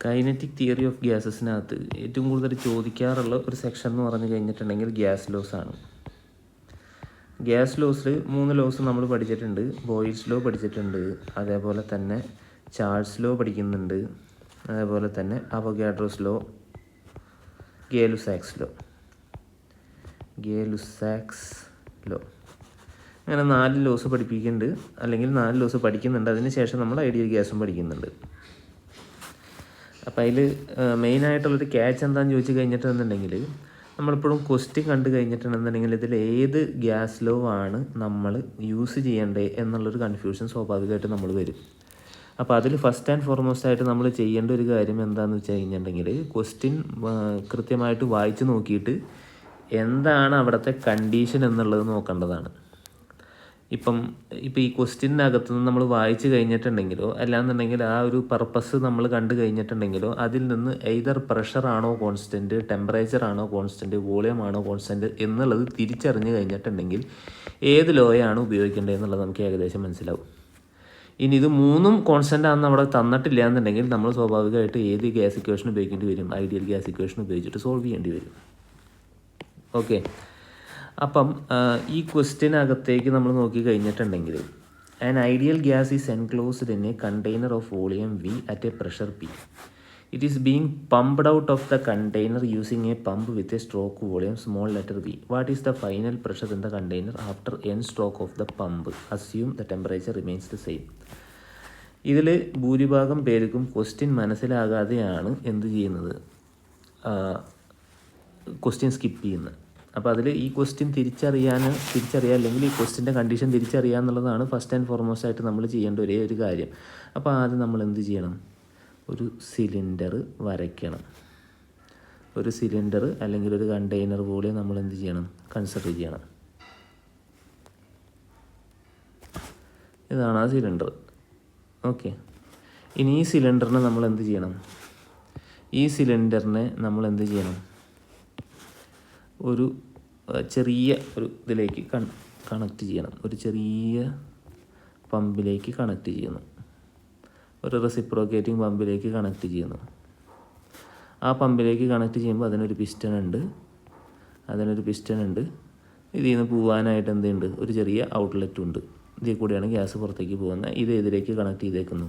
Kinetic theory of ഗ്യാസസിനകത്ത് ഏറ്റവും കൂടുതൽ ചോദിക്കാറുള്ള ഒരു സെക്ഷൻ എന്ന് പറഞ്ഞു കഴിഞ്ഞിട്ടുണ്ടെങ്കിൽ ഗ്യാസ് ലോസ് ആണ്. ഗ്യാസ് ലോസിൽ 3 ലോസ് നമ്മൾ പഠിച്ചിട്ടുണ്ട്. ബോയിൽസ് ലോ പഠിച്ചിട്ടുണ്ട്, അതേപോലെ തന്നെ ചാൾസ് ലോ പഠിക്കുന്നുണ്ട്, അതേപോലെ തന്നെ അവഗാഡ്രോസ് ലോ, ഗേ-ലുസാക്സ് ലോ അങ്ങനെ 4 ലോസ് പഠിപ്പിക്കുന്നുണ്ട്, അല്ലെങ്കിൽ 4 ലോസ് പഠിക്കുന്നുണ്ട്. അതിന് ശേഷം നമ്മൾ ഐഡിയൽ ഗ്യാസും പഠിക്കുന്നുണ്ട്. അപ്പോൾ അതിൽ മെയിനായിട്ടുള്ളൊരു ക്യാച്ച് എന്താണെന്ന് ചോദിച്ചു കഴിഞ്ഞിട്ടുണ്ടെങ്കിൽ, നമ്മളിപ്പോഴും ക്വസ്റ്റ്യൻ കണ്ടു കഴിഞ്ഞിട്ടുണ്ടെന്നുണ്ടെങ്കിൽ ഇതിൽ ഏത് ഗ്യാസ് ലോ ആണ് നമ്മൾ യൂസ് ചെയ്യേണ്ടത് എന്നുള്ളൊരു കൺഫ്യൂഷൻ സ്വാഭാവികമായിട്ട് നമ്മൾ വരും. അപ്പോൾ അതിൽ ഫസ്റ്റ് ആൻഡ് ഫോർമോസ്റ്റ് ആയിട്ട് നമ്മൾ ചെയ്യേണ്ട ഒരു കാര്യം എന്താണെന്ന് വെച്ച് കഴിഞ്ഞിട്ടുണ്ടെങ്കിൽ, ക്വസ്റ്റ്യൻ കൃത്യമായിട്ട് വായിച്ച് നോക്കിയിട്ട് എന്താണ് അവിടുത്തെ കണ്ടീഷൻ എന്നുള്ളത് നോക്കേണ്ടതാണ്. ഇപ്പം ഈ ക്വസ്റ്റ്യനകത്ത് നിന്ന് നമ്മൾ വായിച്ച് കഴിഞ്ഞിട്ടുണ്ടെങ്കിലോ അല്ലാന്നുണ്ടെങ്കിൽ ആ ഒരു പർപ്പസ് നമ്മൾ കണ്ടു കഴിഞ്ഞിട്ടുണ്ടെങ്കിലോ അതിൽ നിന്ന് എയ്തർ പ്രഷർ ആണോ കോൺസ്റ്റൻറ്റ്, ടെമ്പറേച്ചർ ആണോ കോൺസ്റ്റൻറ്റ്, വോളിയം ആണോ കോൺസ്റ്റൻറ്റ് എന്നുള്ളത് തിരിച്ചറിഞ്ഞ് കഴിഞ്ഞിട്ടുണ്ടെങ്കിൽ ഏത് ലോയാണ് ഉപയോഗിക്കേണ്ടത് എന്നുള്ളത് നമുക്ക് ഏകദേശം മനസ്സിലാവും. ഇനി ഇത് 3ഉം കോൺസ്റ്റൻ്റ് ആണെന്ന് അവിടെ തന്നിട്ടില്ല എന്നുണ്ടെങ്കിൽ നമ്മൾ സ്വാഭാവികമായിട്ട് ഏത് ഗ്യാസ് ഇക്വേഷൻ ഉപയോഗിക്കേണ്ടി വരും? ഐഡിയൽ ഗ്യാസ് ഇക്വേഷൻ ഉപയോഗിച്ചിട്ട് സോൾവ് ചെയ്യേണ്ടി വരും. ഓക്കെ, അപ്പം ഈ ക്വസ്റ്റ്യനകത്തേക്ക് നമ്മൾ നോക്കി കഴിഞ്ഞിട്ടുണ്ടെങ്കിൽ, an ideal gas is enclosed in A container of volume V at A pressure P. It is being pumped out of the container using A pump with a stroke volume small letter V. What is the final pressure in the container after n stroke of the pump? Assume the temperature remains the same. ഇതിൽ ഭൂരിഭാഗം പേർക്കും question മനസ്സിലാകാതെയാണ് എന്ത് ചെയ്യുന്നത്, question skip ചെയ്യുന്നത്. അപ്പോൾ അതിൽ ഈ question തിരിച്ചറിയാൻ അല്ലെങ്കിൽ ഈ ക്വസ്റ്റ്യൻ്റെ കണ്ടീഷൻ തിരിച്ചറിയുക എന്നുള്ളതാണ് ഫസ്റ്റ് ആൻഡ് ഫോർമോസ്റ്റ് ആയിട്ട് നമ്മൾ ചെയ്യേണ്ട ഒരേ ഒരു കാര്യം. അപ്പോൾ ആദ്യം നമ്മൾ എന്ത് ചെയ്യണം? ഒരു സിലിണ്ടർ വരയ്ക്കണം. ഒരു സിലിണ്ടർ അല്ലെങ്കിൽ ഒരു കണ്ടെയ്നർ പോലെ നമ്മൾ എന്ത് ചെയ്യണം? കൺസിഡർ ചെയ്യണം. ഇതാണ് ആ സിലിണ്ടർ. ഓക്കെ, ഇനി ഈ സിലിണ്ടറിനെ നമ്മൾ എന്ത് ചെയ്യണം? ഒരു ചെറിയ ഒരു ഇതിലേക്ക് കണക്ട് ചെയ്യണം. ഒരു ചെറിയ പമ്പിലേക്ക് കണക്ട് ചെയ്യുന്നു. ഒരു റെസിപ്രോക്കേറ്റിംഗ് പമ്പിലേക്ക് കണക്ട് ചെയ്യുന്നു. ആ പമ്പിലേക്ക് കണക്ട് ചെയ്യുമ്പോൾ അതിനൊരു പിസ്റ്റൺ ഉണ്ട്. ഇതിൽ നിന്ന് പോകാനായിട്ട് എന്തുണ്ട്? ഒരു ചെറിയ ഔട്ട്ലെറ്റ് ഉണ്ട്. ഇതിൽ കൂടിയാണ് ഗ്യാസ് പുറത്തേക്ക് പോകുന്നത്. ഇത് ഇതിലേക്ക് കണക്ട് ചെയ്തേക്കുന്നു.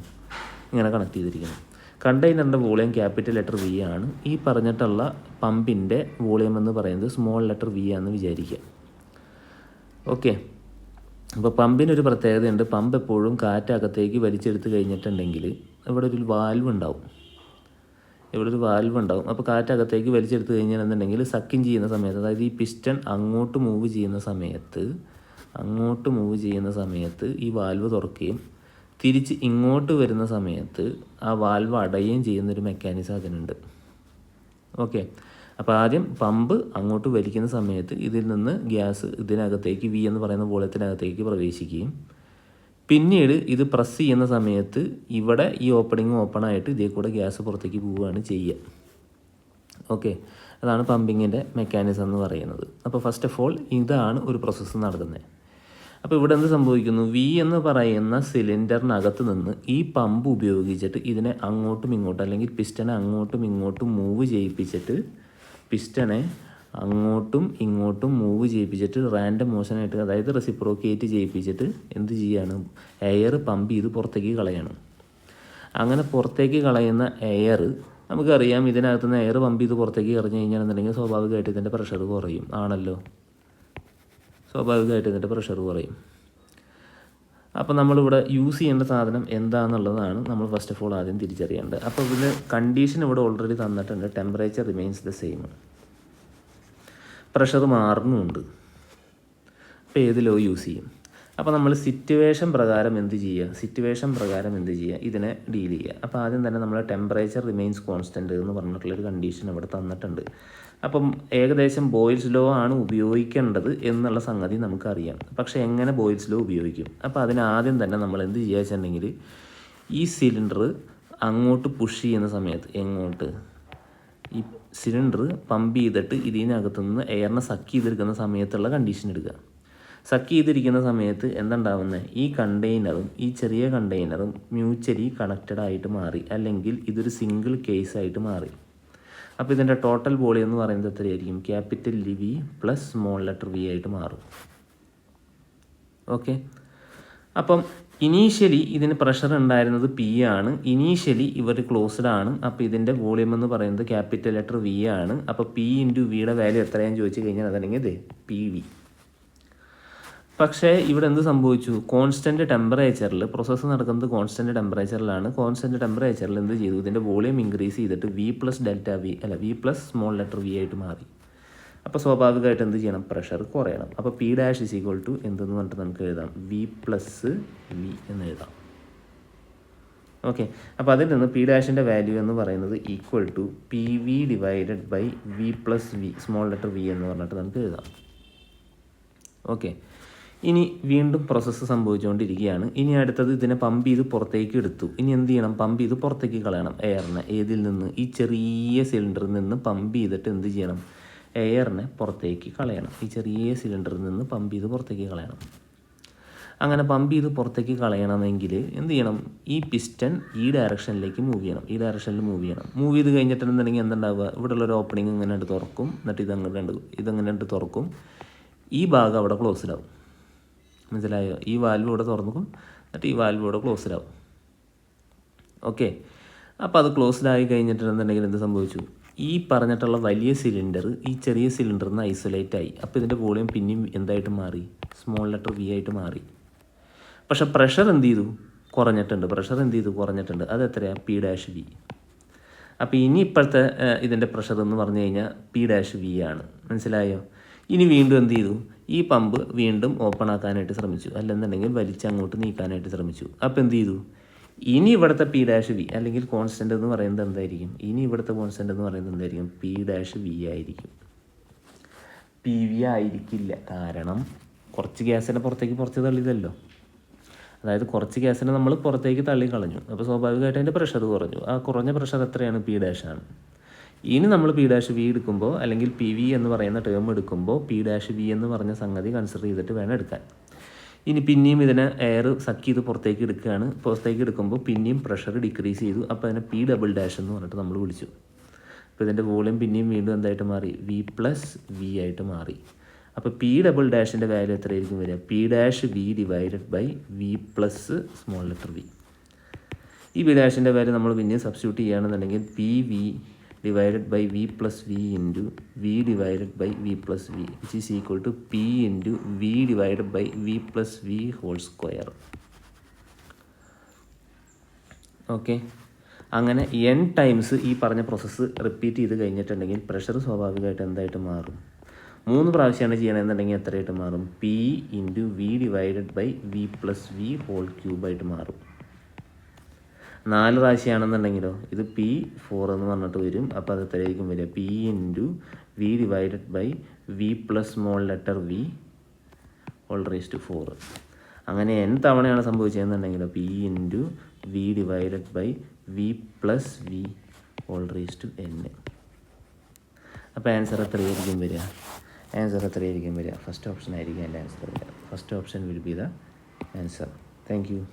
ഇങ്ങനെ കണക്ട് ചെയ്തിരിക്കുന്നു. കണ്ടെയ്നറിൻ്റെ വോളിയം ക്യാപിറ്റൽ ലെറ്റർ V ആണ്. ഈ പറഞ്ഞിട്ടുള്ള പമ്പിൻ്റെ വോളിയം എന്ന് പറയുന്നത് സ്മോൾ ലെറ്റർ V ആണെന്ന് വിചാരിക്കുക. ഓക്കെ, അപ്പോൾ പമ്പിനൊരു പ്രത്യേകതയുണ്ട്. പമ്പ് എപ്പോഴും കാറ്റകത്തേക്ക് വലിച്ചെടുത്ത് കഴിഞ്ഞിട്ടുണ്ടെങ്കിൽ ഇവിടെ ഒരു വാൽവ് ഉണ്ടാവും. അപ്പോൾ കാറ്റകത്തേക്ക് വലിച്ചെടുത്ത് കഴിഞ്ഞിട്ടുണ്ടെങ്കിൽ സക്കിങ് ചെയ്യുന്ന സമയത്ത്, അതായത് ഈ പിസ്റ്റൺ അങ്ങോട്ട് മൂവ് ചെയ്യുന്ന സമയത്ത് ഈ വാൽവ് തുറക്കുകയും തിരിച്ച് ഇങ്ങോട്ട് വരുന്ന സമയത്ത് ആ വാൽവ് അടയുകയും ചെയ്യുന്നൊരു മെക്കാനിസം അതിനുണ്ട്. ഓക്കെ, അപ്പോൾ ആദ്യം പമ്പ് അങ്ങോട്ട് വലിക്കുന്ന സമയത്ത് ഇതിൽ നിന്ന് ഗ്യാസ് ഇതിനകത്തേക്ക് V എന്ന് പറയുന്ന വോളിയത്തിനകത്തേക്ക് പ്രവേശിക്കുകയും പിന്നീട് ഇത് പ്രസ് ചെയ്യുന്ന സമയത്ത് ഇവിടെ ഈ ഓപ്പണായിട്ട് ഇതേ കൂടെ ഗ്യാസ് പുറത്തേക്ക് പോവുകയാണ് ചെയ്യുക. ഓക്കെ, അതാണ് പമ്പിങ്ങിൻ്റെ മെക്കാനിസം എന്ന് പറയുന്നത്. അപ്പോൾ ഫസ്റ്റ് ഓഫ് ഓൾ ഇതാണ് ഒരു പ്രോസസ്സ് നടക്കുന്നത്. അപ്പോൾ ഇവിടെ എന്ത് സംഭവിക്കുന്നു? V എന്ന് പറയുന്ന സിലിണ്ടറിനകത്ത് നിന്ന് ഈ പമ്പ് ഉപയോഗിച്ചിട്ട് ഇതിനെ അങ്ങോട്ടും ഇങ്ങോട്ടും, അല്ലെങ്കിൽ പിസ്റ്റനെ അങ്ങോട്ടും ഇങ്ങോട്ടും മൂവ് ചെയ്യിപ്പിച്ചിട്ട് റാൻഡം മോഷനായിട്ട്, അതായത് റെസിപ്രോക്കേറ്റ് ചെയ്യിപ്പിച്ചിട്ട് എന്ത് ചെയ്യാണ്? എയർ പമ്പ് ചെയ്ത് പുറത്തേക്ക് കളയണം. അങ്ങനെ പുറത്തേക്ക് കളയുന്ന എയർ നമുക്കറിയാം, ഇതിനകത്തുനിന്ന് എയർ പമ്പ് ചെയ്ത് പുറത്തേക്ക് എറിഞ്ഞു കഴിഞ്ഞാണെന്നുണ്ടെങ്കിൽ സ്വാഭാവികമായിട്ട് ഇതിൻ്റെ പ്രഷർ കുറയും. ആണല്ലോ, സ്വാഭാവികമായിട്ട് ഇതിൻ്റെ പ്രഷർ കുറയും. അപ്പോൾ നമ്മളിവിടെ യൂസ് ചെയ്യേണ്ട സാധനം എന്താണെന്നുള്ളതാണ് നമ്മൾ ഫസ്റ്റ് ഓഫ് ഓൾ ആദ്യം തിരിച്ചറിയേണ്ടത്. അപ്പോൾ ഇതിൻ്റെ കണ്ടീഷൻ ഇവിടെ ഓൾറെഡി തന്നിട്ടുണ്ട്. Temperature remains the same, pressure മാറുന്നുമുണ്ട്. അപ്പോൾ ഏത് ലോ യൂസ് ചെയ്യും? അപ്പോൾ നമ്മൾ സിറ്റുവേഷൻ പ്രകാരം എന്ത് ചെയ്യുക? ഇതിനെ ഡീൽ ചെയ്യുക. അപ്പോൾ ആദ്യം തന്നെ നമ്മൾ ടെമ്പറേച്ചർ റിമെയിൻസ് കോൺസ്റ്റൻറ്റ് എന്ന് പറഞ്ഞിട്ടുള്ളൊരു കണ്ടീഷൻ ഇവിടെ തന്നിട്ടുണ്ട്. അപ്പം ഏകദേശം ബോയിൽസ് ലോ ആണ് ഉപയോഗിക്കേണ്ടത് എന്നുള്ള സംഗതി നമുക്കറിയാം. പക്ഷേ എങ്ങനെ ബോയിൽസ് ലോ ഉപയോഗിക്കും? അപ്പോൾ അതിനാദ്യം തന്നെ നമ്മൾ എന്ത് ചെയ്യുക വെച്ചിട്ടുണ്ടെങ്കിൽ, ഈ സിലിണ്ടർ അങ്ങോട്ട് പുഷ് ചെയ്യുന്ന സമയത്ത്, ഈ സിലിണ്ടർ പമ്പ് ചെയ്തിട്ട് ഇതിനകത്തുനിന്ന് എയറിനെ സക്ക് ചെയ്തെടുക്കുന്ന സമയത്തുള്ള കണ്ടീഷൻ എടുക്കുക. സക്ക് ചെയ്തിരിക്കുന്ന സമയത്ത് എന്തുണ്ടാവുന്നത്, ഈ കണ്ടെയ്നറും ഈ ചെറിയ കണ്ടെയ്നറും മ്യൂച്വലി കണക്റ്റഡ് ആയിട്ട് മാറി, അല്ലെങ്കിൽ ഇതൊരു സിംഗിൾ കേസായിട്ട് മാറി. അപ്പോൾ ഇതിൻ്റെ ടോട്ടൽ വോളിയം എന്ന് പറയുന്നത് എത്രയായിരിക്കും? Capital V plus small letter V ആയിട്ട് മാറും. ഓക്കെ. അപ്പം ഇനീഷ്യലി ഇതിന് പ്രഷർ ഉണ്ടായിരുന്നത് പി ആണ്. ഇനീഷ്യലി ഇവർ ക്ലോസ്ഡ് ആണ്. അപ്പോൾ ഇതിൻ്റെ വോളിയം എന്ന് പറയുന്നത് ക്യാപിറ്റൽ ലെറ്റർ വി ആണ്. അപ്പോൾ പി ഇൻറ്റു വിയുടെ വാല്യൂ എത്രയാണെന്ന് ചോദിച്ചു കഴിഞ്ഞാൽ അതല്ലെങ്കിൽ ഇത് പി വി. പക്ഷേ ഇവിടെ എന്ത് സംഭവിച്ചു? കോൺസ്റ്റൻറ്റ് ടെമ്പറേച്ചറിൽ പ്രോസസ്സ് നടക്കുന്നത് കോൺസ്റ്റൻറ്റ് ടെമ്പറേച്ചറിലാണ്. കോൺസ്റ്റൻറ്റ് ടെമ്പറേച്ചറിൽ എന്ത് ചെയ്തു? ഇതിൻ്റെ വോളിയം ഇൻക്രീസ് ചെയ്തിട്ട് V plus delta V V plus small letter V ആയിട്ട് മാറി. അപ്പോൾ സ്വാഭാവികമായിട്ട് എന്ത് ചെയ്യണം? പ്രഷർ കുറയണം. അപ്പോൾ P dash is equal to എന്തെന്ന് പറഞ്ഞിട്ട് നമുക്ക് എഴുതാം? വി പ്ലസ് വി എന്ന് എഴുതാം. ഓക്കെ. അപ്പോൾ അതിൽ നിന്ന് പി ഡാഷിൻ്റെ വാല്യൂ എന്ന് പറയുന്നത് equal to P V divided by V plus V small letter V എന്ന് പറഞ്ഞിട്ട് നമുക്ക് എഴുതാം. ഓക്കെ. ഇനി വീണ്ടും പ്രോസസ്സ് സംഭവിച്ചുകൊണ്ടിരിക്കുകയാണ്. ഇനി അടുത്തത് ഇതിനെ പമ്പ് ചെയ്ത് പുറത്തേക്ക് എടുത്തു. ഇനി എന്ത് ചെയ്യണം? പമ്പ് ചെയ്ത് പുറത്തേക്ക് കളയണം എയറിനെ. ഏതിൽ നിന്ന്? ഈ ചെറിയ സിലിണ്ടറിൽ നിന്ന് പമ്പ് ചെയ്തിട്ട് എന്ത് ചെയ്യണം? എയറിനെ പുറത്തേക്ക് കളയണം. ഈ ചെറിയ സിലിണ്ടറിൽ നിന്ന് പമ്പ് ചെയ്ത് പുറത്തേക്ക് കളയണം. അങ്ങനെ പമ്പ് ചെയ്ത് പുറത്തേക്ക് കളയണമെങ്കിൽ എന്ത് ചെയ്യണം? ഈ പിസ്റ്റൺ ഈ ഡയറക്ഷനിലേക്ക് മൂവ് ചെയ്യണം. ഈ ഡയറക്ഷനിൽ മൂവ് ചെയ്യണം. മൂവ് ചെയ്ത് കഴിഞ്ഞിട്ടുണ്ടെന്നുണ്ടെങ്കിൽ എന്തുണ്ടാവുക? ഇവിടെയുള്ളൊരു ഓപ്പണിങ് ഇങ്ങനെ തുറക്കും. എന്നിട്ട് ഇതങ്ങനെ തുറക്കും. ഈ ഭാഗം അവിടെ ക്ലോസ്ഡ് ആവും. മനസ്സിലായോ? ഈ വാൽവ് ഇവിടെ തുറക്കും. എന്നിട്ട് ഈ വാൽവ് ഇവിടെ ക്ലോസ്ഡ് ആവും. ഓക്കെ. അപ്പോൾ അത് ക്ലോസ്ഡ് ആയി കഴിഞ്ഞിട്ടുണ്ടെന്നുണ്ടെങ്കിൽ എന്ത് സംഭവിച്ചു? ഈ പറഞ്ഞിട്ടുള്ള വലിയ സിലിണ്ടർ ഈ ചെറിയ സിലിണ്ടറിൽ നിന്ന് ഐസൊലേറ്റ് ആയി. അപ്പോൾ ഇതിൻ്റെ വോളിയം പിന്നെയും എന്തായിട്ട് മാറി? സ്മോൾ ലെറ്റർ വി ആയിട്ട് മാറി. പക്ഷേ പ്രഷർ എന്ത് ചെയ്തു? കുറഞ്ഞിട്ടുണ്ട്. അത് എത്രയാണ്? P dash V. അപ്പോൾ ഇനി ഇപ്പോഴത്തെ ഇതിൻ്റെ പ്രഷർ എന്ന് പറഞ്ഞു കഴിഞ്ഞാൽ പി ഡാഷ് വി ആണ്. മനസ്സിലായോ? ഇനി വീണ്ടും എന്ത് ചെയ്തു? ഈ പമ്പ് വീണ്ടും ഓപ്പൺ ആക്കാനായിട്ട് ശ്രമിച്ചു, അല്ലെന്നുണ്ടെങ്കിൽ വലിച്ചങ്ങോട്ട് നീക്കാനായിട്ട് ശ്രമിച്ചു. അപ്പോൾ എന്ത് ചെയ്തു? ഇനി ഇവിടുത്തെ പി ഡാഷ് വി അല്ലെങ്കിൽ കോൺസ്റ്റൻ്റ് എന്ന് പറയുന്നത് എന്തായിരിക്കും? പി ഡാഷ് വി ആയിരിക്കും. പി വി ആയിരിക്കില്ല. കാരണം കുറച്ച് ഗ്യാസിനെ പുറത്ത് തള്ളിയതല്ലോ. അതായത് കുറച്ച് ഗ്യാസിനെ നമ്മൾ പുറത്തേക്ക് തള്ളിക്കളഞ്ഞു. അപ്പോൾ സ്വാഭാവികമായിട്ട് അതിൻ്റെ പ്രഷർ കുറഞ്ഞു. ആ കുറഞ്ഞ പ്രഷർ എത്രയാണ്? പി ഡാഷ് ആണ്. ഇനി നമ്മൾ പി ഡാഷ് വി എടുക്കുമ്പോൾ, അല്ലെങ്കിൽ പി വി എന്ന് പറയുന്ന ടേം എടുക്കുമ്പോൾ, പി ഡാഷ് വി എന്ന് പറഞ്ഞ സംഗതി കൺസിഡർ ചെയ്തിട്ട് വേണം എടുക്കാൻ. ഇനി പിന്നെയും ഇതിനെ എയർ സക്ക് ചെയ്ത് പുറത്തേക്ക് എടുക്കുമ്പോൾ പിന്നെയും പ്രഷർ ഡിക്രീസ് ചെയ്തു. അപ്പോൾ അതിനെ പി ഡബിൾ ഡാഷ് എന്ന് പറഞ്ഞിട്ട് നമ്മൾ വിളിച്ചു. അപ്പോൾ ഇതിൻ്റെ വോളിയം പിന്നെയും വീണ്ടും എന്തായിട്ട് മാറി? വി പ്ലസ് വി ആയിട്ട് മാറി. അപ്പോൾ പി ഡബിൾ ഡാഷിൻ്റെ വാല്യൂ എത്രയായിരിക്കും വരിക? P dash V divided by V plus small letter V. ഈ പി ഡാഷിൻ്റെ വാല്യൂ നമ്മൾ പിന്നെയും സബ്സ്റ്റിറ്റ്യൂട്ട് ചെയ്യുകയാണെന്നുണ്ടെങ്കിൽ P V divided by v plus v into v divided by v plus v, which is equal to p into v divided by v plus v whole square. Okay. അങ്ങനെ n times ഈ പറഞ്ഞ process repeat ചെയ്ത് കഴിഞ്ഞിട്ടുണ്ടെങ്കിൽ pressure സ്വാഭാവികമായിട്ട് എന്തായിട്ട് മാറും? 3 പ്രാവശ്യമാണ് ചെയ്യണമെന്നുണ്ടെങ്കിൽ എത്രയായിട്ട് മാറും? p into v divided by v plus v whole cube ആയിട്ട് മാറും. 4 പ്രാവശ്യമാണെന്നുണ്ടെങ്കിലോ ഇത് P4 എന്ന് പറഞ്ഞിട്ട് വരും. അപ്പോൾ അത് എത്രയായിരിക്കും വരിക? P into V divided by V plus small letter V whole raise to 4. അങ്ങനെ n തവണയാണ് സംഭവിച്ചതെന്നുണ്ടെങ്കിലോ P into V divided by V plus V whole raise to n. അപ്പോൾ ആൻസർ എത്രയായിരിക്കും വരിക? ഫസ്റ്റ് ഓപ്ഷൻ ആയിരിക്കും എൻ്റെ ആൻസർ വരിക. First option will be the answer. Thank U.